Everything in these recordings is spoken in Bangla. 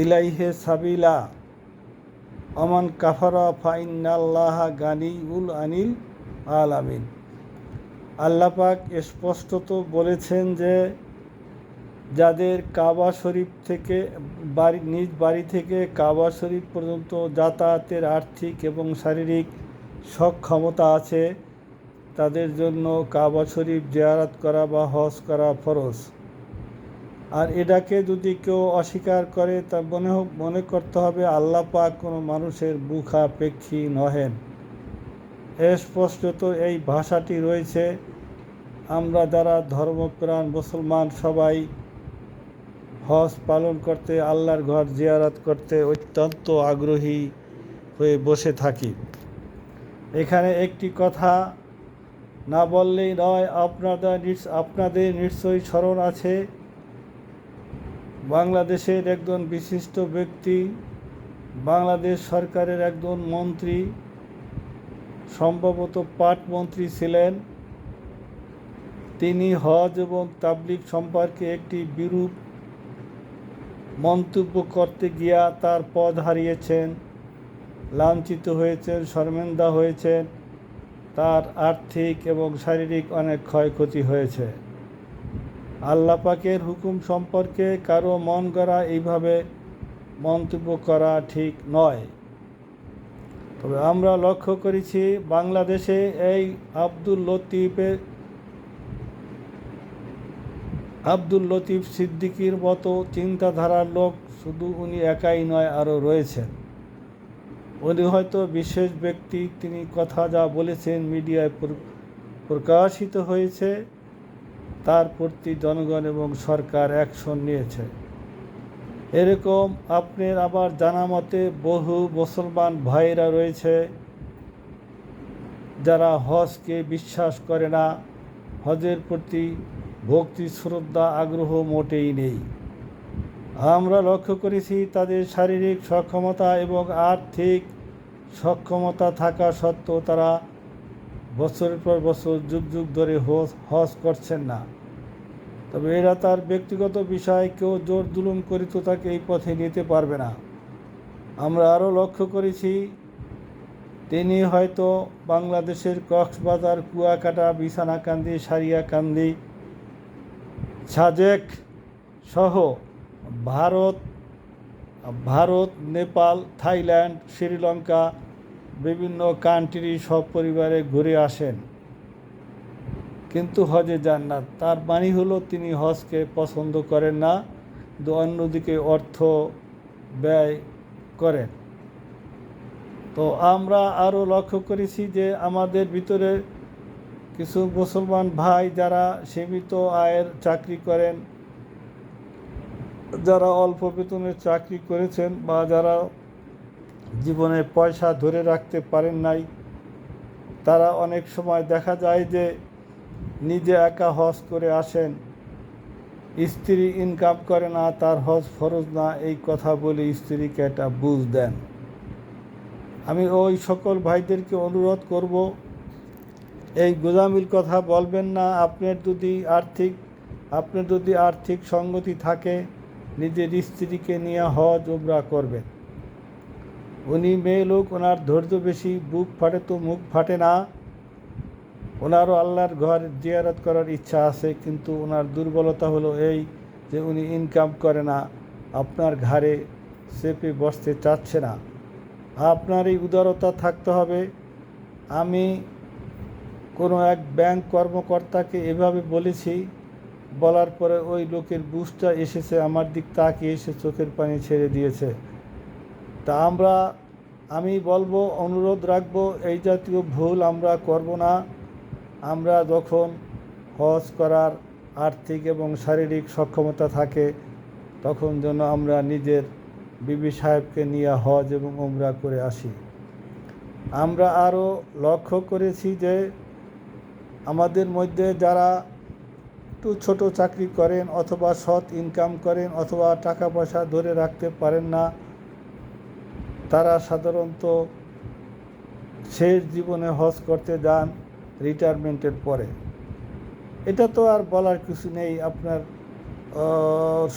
ইলাইহে সাবিলা আমান কাফারা ফাইন্নাল্লাহা গানিউল আনিল আলামিন। আল্লাহ পাক স্পষ্টত বলেছেন যে যাদের কাবা শরীফ থেকে নিজ বাড়ি থেকে কাবা শরীফ পর্যন্ত যাতায়াতের আর্থিক এবং শারীরিক সক্ষমতা আছে তাদের জন্য কাবা শরীফ জিয়ারত করা বা হজ করা ফরজ। আর এটাকে যদি কেউ অস্বীকার করে তা মনে করতে হবে আল্লাহ পাক কোনো মানুষের মুখাপেক্ষী নহেন। স্পষ্টত এই ভাষাটি রয়েছে। আমরা যারা ধর্মপ্রাণ মুসলমান সবাই হজ পালন করতে আল্লাহর ঘর জিয়ারত করতে অত্যন্ত আগ্রহী হয়ে বসে থাকি। এখানে একটি কথা না বললেই নয়, আপনাদের নিশ্চয়ই স্মরণ আছে বাংলাদেশের একজন বিশিষ্ট ব্যক্তি, বাংলাদেশ সরকারের একজন মন্ত্রী, সম্ভবত পাটমন্ত্রী ছিলেন। তিনি হজ এবং তাবলিগ সম্পর্কে একটি বিরূপ মন্তব্য করতে গিয়া তার পদ হারিয়েছেন, লাঞ্ছিত হয়েছেন, শর্মিন্দা হয়েছেন, তার আর্থিক এবং শারীরিক অনেক ক্ষয়ক্ষতি হয়েছে। আল্লাহ পাকের হুকুম সম্পর্কে কারো মন গড়া এইভাবে মন্তব্য করা ঠিক নয়। তবে আমরা লক্ষ্য করেছি বাংলাদেশে এই আব্দুল লতিফ সিদ্দিকীর মতো চিন্তাধারার লোক শুধু উনি একাই নয়, আরও রয়েছেন। উনি হয়তো বিশেষ ব্যক্তি, তিনি কথা যা বলেছেন মিডিয়ায় প্রকাশিত হয়েছে, তার প্রতি জনগণ এবং সরকার অ্যাকশন নিয়েছে। এরকম আপনার আবার জানা মতে বহু মুসলমান ভাইরা রয়েছে যারা হজকে বিশ্বাস করে না, হজের প্রতি ভক্তি শ্রদ্ধা আগ্রহ মোটেই নেই। আমরা লক্ষ্য করেছি তাদের শারীরিক সক্ষমতা এবং আর্থিক সক্ষমতা থাকা সত্ত্বেও তারা বছরের পর বছর যুগ যুগ ধরে হজ করছেন না। তবে এরা তার ব্যক্তিগত বিষয়, কেউ জোর জুলুম করে তো তাকে এই পথে নিতে পারবে না। আমরা আরও লক্ষ্য করেছি তিনি হয়তো বাংলাদেশের কক্সবাজার, কুয়াকাটা, বিছানাকান্দি, সারিয়াকান্দি, সাজেক সহ ভারত, নেপাল, থাইল্যান্ড, শ্রীলঙ্কা বিভিন্ন কান্ট্রি সব পরিবারে ঘুরে আসেন, কিন্তু হজে যান না। তার মানে হলো তিনি হজকে পছন্দ করেন না, কিন্তু অন্যদিকে অর্থ ব্যয় করেন। তো আমরা আরও লক্ষ্য করেছি যে আমাদের ভিতরে কিছু মুসলমান ভাই যারা সীমিত আয়ের চাকরি করেন, যারা অল্প বেতনের চাকরি করেছেন বা যারা জীবনে পয়সা ধরে রাখতে পারেন নাই, তারা অনেক সময় দেখা যায় যে নিজে একা হজ করে আসেন, স্ত্রী ইনকাম করে না, তার হজ ফরজ না, এই কথা বলে স্ত্রীকে একটা বুঝ দেন। আমি ওই সকল ভাইদেরকে অনুরোধ করব, এই গোজামিল কথা বলবেন না। আপনার যদি আর্থিক সঙ্গতি থাকে নিজের স্ত্রীকে নিয়ে হজ উমরা করবেন। উনি মেয়ে লোক, ওনার ধৈর্য বেশি, বুক ফাটে তো মুখ ফাটে না। ওনারও আল্লাহর ঘর জিয়ারত করার ইচ্ছা আছে, কিন্তু ওনার দুর্বলতা হলো এই যে উনি ইনকাম করে না, আপনার ঘাড়ে চেপে বসতে চাচ্ছে না। আপনার এই উদারতা থাকতে হবে। আমি কোনো এক ব্যাংক কর্মকর্তাকে এভাবে বলেছি, বলার পরে ওই লোকের বুঝটা এসেছে, আমার দিক তাকিয়ে এসে চোখের পানি ছেড়ে দিয়েছে। তা আমি বলবো, অনুরোধ রাখবো, এই জাতীয় ভুল আমরা করব না। আমরা যখন হজ করার আর্থিক এবং শারীরিক সক্ষমতা থাকে তখন যেন আমরা নিজের বিবি সাহেবকে নিয়ে হজ এবং উমরা করে আসি। আমরা আরও লক্ষ্য করেছি যে আমাদের মধ্যে যারা একটু ছোটো চাকরি করেন অথবা সৎ ইনকাম করেন অথবা টাকা পয়সা ধরে রাখতে পারেন না, তারা সাধারণত শেষ জীবনে হজ করতে যান রিটায়ারমেন্টের পরে। এটা তো আর বলার কিছু নেই, আপনার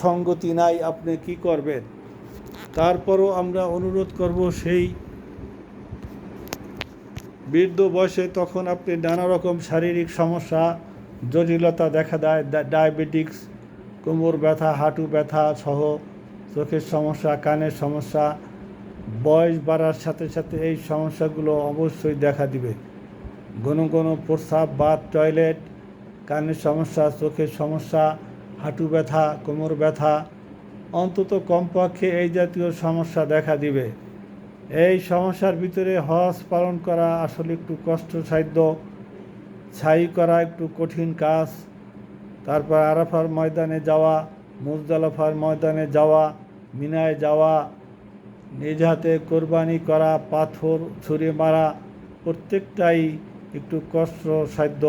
সঙ্গতি নাই, আপনি কি করবেন। তারপরও আমরা অনুরোধ করব, সেই বৃদ্ধ বয়সে তখন আপনি নানা রকম শারীরিক সমস্যা জটিলতা দেখা দেয়, ডায়াবেটিক্স, কোমর ব্যথা, হাঁটু ব্যথা সহ চোখের সমস্যা, কানের সমস্যা, বয়স বাড়ার সাথে সাথে এই সমস্যাগুলো অবশ্যই দেখা দিবে। ঘন ঘন প্রস্রাব, বাথ, টয়লেট, কানের সমস্যা, চোখের সমস্যা, হাঁটু ব্যথা, কোমর ব্যথা, অন্তত কমপক্ষে এই জাতীয় সমস্যা দেখা দিবে। এই সমস্যার ভিতরে হজ পালন করা আসলে একটু কষ্টসাধ্য, ছাই করা একটু কঠিন কাজ। তারপর আরাফার ময়দানে যাওয়া, মুজদালিফার ময়দানে যাওয়া, মিনায় যাওয়া, নিজ হাতে কোরবানি করা, পাথর ছুঁড়ে মারা, প্রত্যেকটাই একটু কষ্টসাধ্য,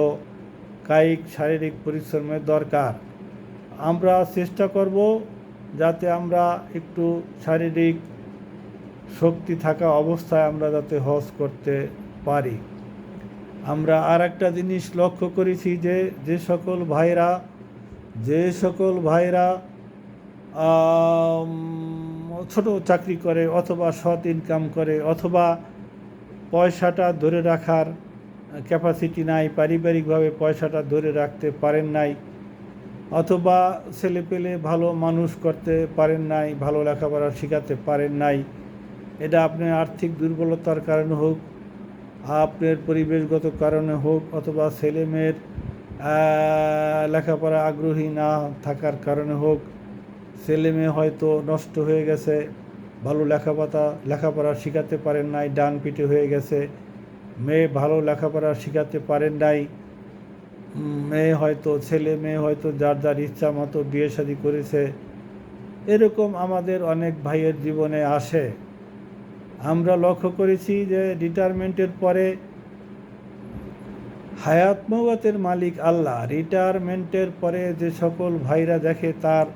কায়িক শারীরিক পরিশ্রমের দরকার। আমরা চেষ্টা করব যাতে আমরা একটু শারীরিক শক্তি থাকা অবস্থায় আমরা যাতে হজ করতে পারি। আমরা আর একটা জিনিস লক্ষ্য করেছি যে যে সকল ভাইরা ছোট চাকরি করে অথবা সৎ ইনকাম করে অথবা পয়সাটা ধরে রাখার ক্যাপাসিটি নাই, পারিবারিকভাবে পয়সাটা ধরে রাখতে পারেন নাই, অথবা ছেলেপেলে ভালো মানুষ করতে পারেন নাই, ভালো লেখাপড়া শেখাতে পারেন নাই, এটা আপনার আর্থিক দুর্বলতার কারণে হোক, আপনার পরিবেশগত কারণে হোক, অথবা ছেলে মেয়ের লেখাপড়া আগ্রহী না থাকার কারণে হোক, ছেলে মেয়ে হয়তো নষ্ট হয়ে গেছে, ভালো লেখাপড়া শেখাতে পারেন নাই, ডান পিটে হয়ে গেছে, মেয়ে ভালো লেখাপড়া শেখাতে পারেন নাই, ছেলে মেয়ে হয়তো যার যার ইচ্ছা মতো বিয়ে শাদী করেছে। এরকম আমাদের অনেক ভাইয়ের জীবনে আসে। আমরা লক্ষ্য করেছি যে রিটায়ারমেন্টের পরে হায়াত মওয়াতের মালিক আল্লাহ। রিটায়ারমেন্টের পরে যে সকল ভাইরা দেখে তার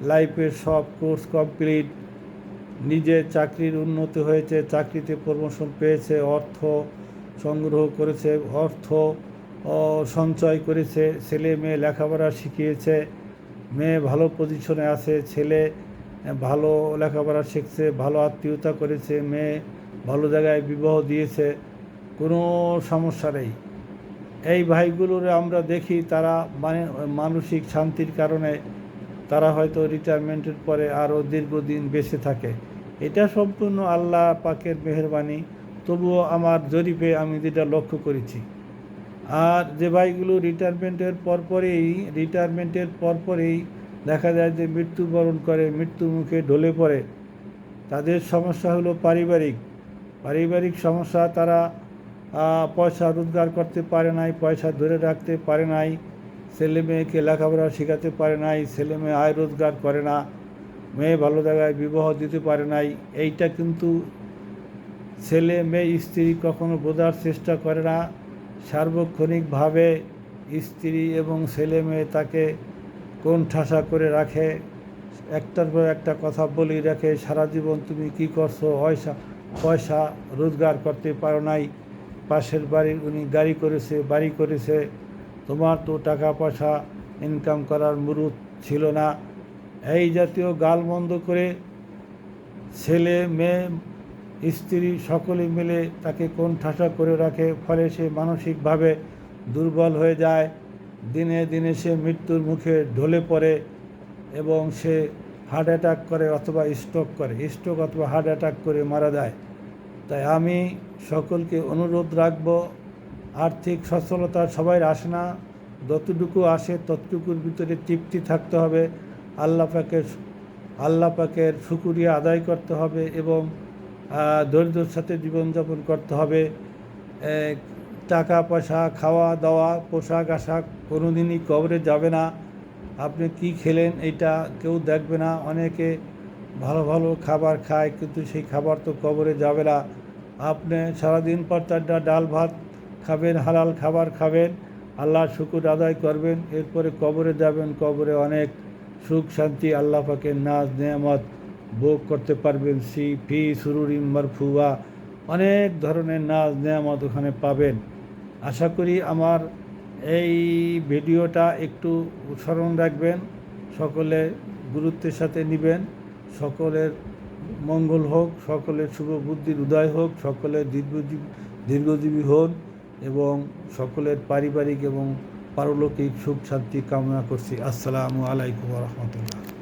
লাইফের সব কোর্স কমপ্লিট, নিজের চাকরির উন্নতি হয়েছে, চাকরিতে প্রমোশন পেয়েছে, অর্থ সংগ্রহ করেছে, অর্থ সঞ্চয় করেছে, ছেলে মেয়ে লেখাপড়া শিখিয়েছে, মেয়ে ভালো পজিশনে আছে, ছেলে ভালো লেখাপড়া শিখছে, ভালো আত্মীয়তা করেছে, মেয়ে ভালো জায়গায় বিবাহ দিয়েছে, কোনো সমস্যা নেই। এই ভাইগুলোর আমরা দেখি তারা মানসিক শান্তির কারণে তারা হয়তো রিটায়ারমেন্টের পরে আরও দীর্ঘদিন বেঁচে থাকে। এটা সম্পূর্ণ আল্লাহ পাকের মেহেরবানি। তবুও আমার জরিপে আমি যেটা লক্ষ্য করেছি, আর যে ভাইগুলো রিটায়ারমেন্টের পরপরেই দেখা যায় যে মৃত্যুবরণ করে, মৃত্যুর মুখে ঢলে পড়ে, তাদের সমস্যা হলো পারিবারিক সমস্যা। তারা পয়সা রোজগার করতে পারে নাই, পয়সা ধরে রাখতে পারে নাই, ছেলে মেয়েকে লেখাপড়া শেখাতে পারে নাই, ছেলে মেয়ে আয় রোজগার করে না, মেয়ে ভালো জায়গায় বিবাহ দিতে পারে নাই। এইটা কিন্তু ছেলে মেয়ে স্ত্রী কখনো বোঝার চেষ্টা করে না। সার্বক্ষণিকভাবে স্ত্রী এবং ছেলে মেয়ে তাকে কোণঠাসা করে রাখে, একটার পর একটা কথা বলেই রাখে, সারা জীবন তুমি কি করছো, পয়সা রোজগার করতে পারো নাই, পাশের বাড়ির উনি বাড়ি করেছে, তোমার তো টাকা পয়সা ইনকাম করার মুরুদ ছিল না। এই জাতীয় গালমন্দ করে ছেলে মেয়ে স্ত্রী সকলে মিলে তাকে কোণঠাসা করে রাখে, ফলে সে মানসিকভাবে দুর্বল হয়ে যায়। দিনে দিনে সে মৃত্যুর মুখে ঢলে পড়ে এবং সে হার্ট অ্যাটাক করে অথবা স্ট্রোক অথবা হার্ট অ্যাটাক করে মারা যায়। তাই আমি সকলকে অনুরোধ রাখব, আর্থিক সচ্ছলতা সবাই আসে না, যতটুকু আসে ততটুকুর ভিতরে তৃপ্তি থাকতে হবে, আল্লাহ পাকের শুকরিয়া আদায় করতে হবে এবং ধৈর্যের সাথে জীবনযাপন করতে হবে। টাকা পয়সা, খাওয়া দাওয়া, পোশাক আশাক কোনো দিনই কবরে যাবে না। আপনি কি খেলেন এটা কেউ দেখবে না। অনেকে ভালো ভালো খাবার খায়, কিন্তু সেই খাবার তো কবরে যাবে না। আপনি সারাদিন পর তার ডাল ভাত খাবেন, হালাল খাবার খাবেন, আল্লাহর শুকর আদায় করবেন, এরপরে কবরে যাবেন। কবরে অনেক সুখ শান্তি, আল্লাহ পাকের নাজ নেয়ামত ভোগ করতে পারবেন। ফি সুরুরিন মারফুয়া, অনেক ধরনের নাজ নেয়ামত ওখানে পাবেন। আশা করি আমার এই ভিডিওটা একটু স্মরণ রাখবেন, সকলে গুরুত্বের সাথে নেবেন, সকলের মঙ্গল হোক, সকলের শুভ বুদ্ধির উদয় হোক, সকলের দীর্ঘজীবী হন এবং সকলের পারিবারিক এবং পারলৌকিক সুখ শান্তি কামনা করছি। আসসালামু আলাইকুম ওয়া রাহমাতুল্লাহ।